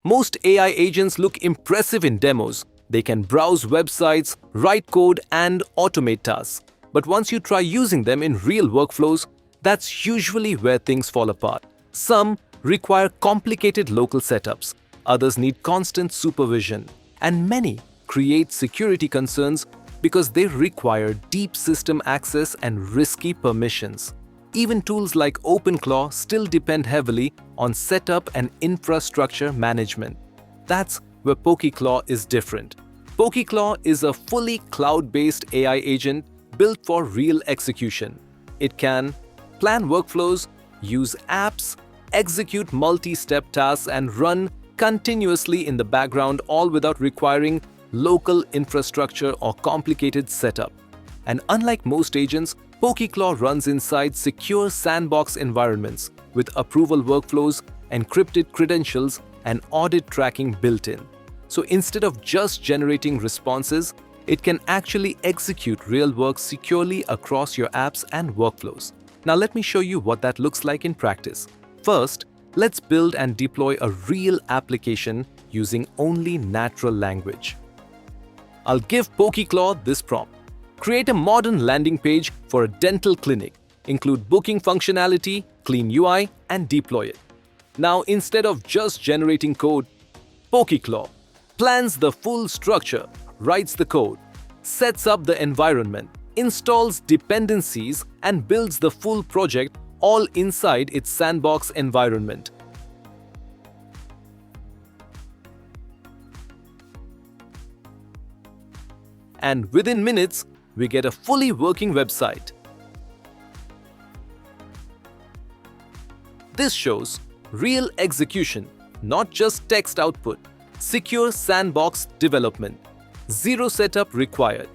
Most AI agents look impressive in demos. They can browse websites, write code, and automate tasks. But once you try using them in real workflows, that's usually where things fall apart. Some require complicated local setups, others need constant supervision, and many create security concerns because they require deep system access and risky permissions. Even tools like Pokeclaw still depend heavily on setup and infrastructure management. That's where PokeeClaw is different. PokeeClaw is a fully cloud-based AI agent built for real execution. It can plan workflows, use apps, execute multi-step tasks, and run continuously in the background, all without requiring local infrastructure or complicated setup. And unlike most agents, PokeeClaw runs inside secure sandbox environments with approval workflows, encrypted credentials, and audit tracking built in. So instead of just generating responses, it can actually execute real work securely across your apps and workflows. Now let me show you what that looks like in practice. First, let's build and deploy a real application using only natural language. I'll give PokeeClaw this prompt. Create a modern landing page for a dental clinic. Include booking functionality, clean UI, and deploy it. Now, instead of just generating code, PokeeClaw plans the full structure, writes the code, sets up the environment, installs dependencies, and builds the full project all inside its sandbox environment. And within minutes, we get a fully working website. This shows real execution, not just text output. Secure sandbox development. Zero setup required.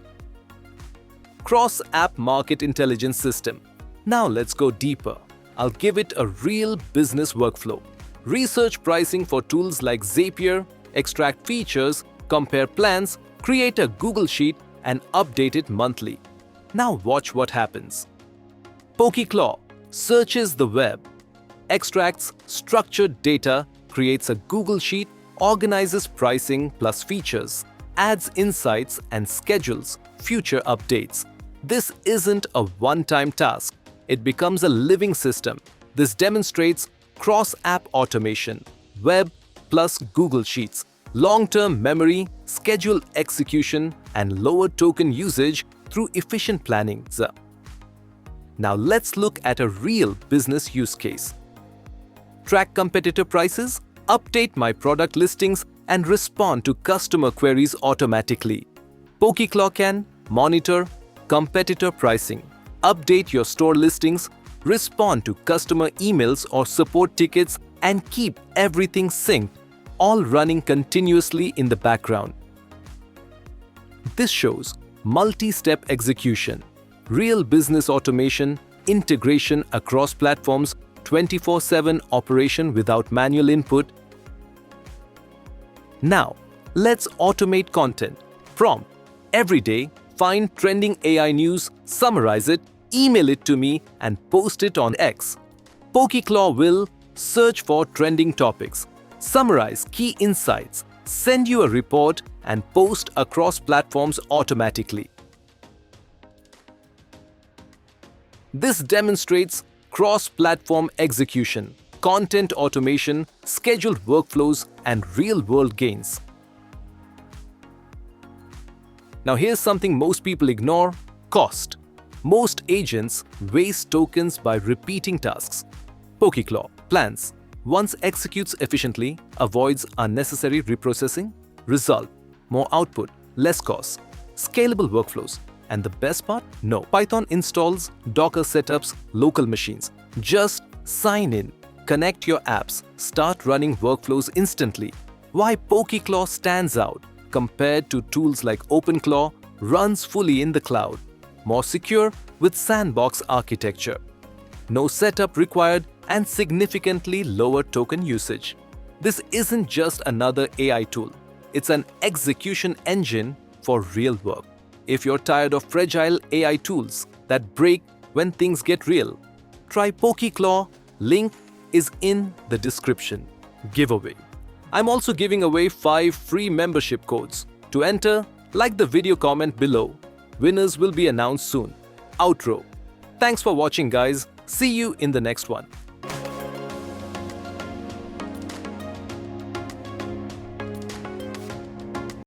Cross-app market intelligence system. Now let's go deeper. I'll give it a real business workflow. Research pricing for tools like Zapier, extract features, compare plans, create a Google Sheet, and update it monthly. Now watch what happens. PokeeClaw searches the web, extracts structured data, creates a Google Sheet, organizes pricing plus features, adds insights, and schedules future updates. This isn't a one-time task. It becomes a living system. This demonstrates cross-app automation, web plus Google Sheets, long-term memory, scheduled execution, and lower token usage through efficient planning. Now let's look at a real business use case. Track competitor prices, update my product listings, and respond to customer queries automatically. PokeeClaw can monitor competitor pricing, update your store listings, respond to customer emails or support tickets, and keep everything synced, all running continuously in the background. This shows multi-step execution, real business automation, integration across platforms, 24/7 operation without manual input. Now, let's automate content. Prompt: every day, find trending AI news, summarize it, email it to me, and post it on X. PokeeClaw will search for trending topics, summarize key insights, send you a report, and post across platforms automatically. This demonstrates cross-platform execution, content automation, scheduled workflows, and real-world gains. Now here's something most people ignore: cost. Most agents waste tokens by repeating tasks. PokeeClaw plans, once executes efficiently, avoids unnecessary reprocessing. Result: more output, less costs, scalable workflows. And the best part? No. Python installs, Docker setups, local machines. Just sign in, connect your apps, start running workflows instantly. Why PokeeClaw stands out compared to tools like Pokeclaw: runs fully in the cloud, more secure with sandbox architecture, no setup required, and significantly lower token usage. This isn't just another AI tool. It's an execution engine for real work. If you're tired of fragile AI tools that break when things get real, try PokeeClaw. Link is in the description. Giveaway: I'm also giving away 5 free membership codes. To enter, like the video comment below. Winners will be announced soon. Outro. Thanks for watching, guys. See you in the next one.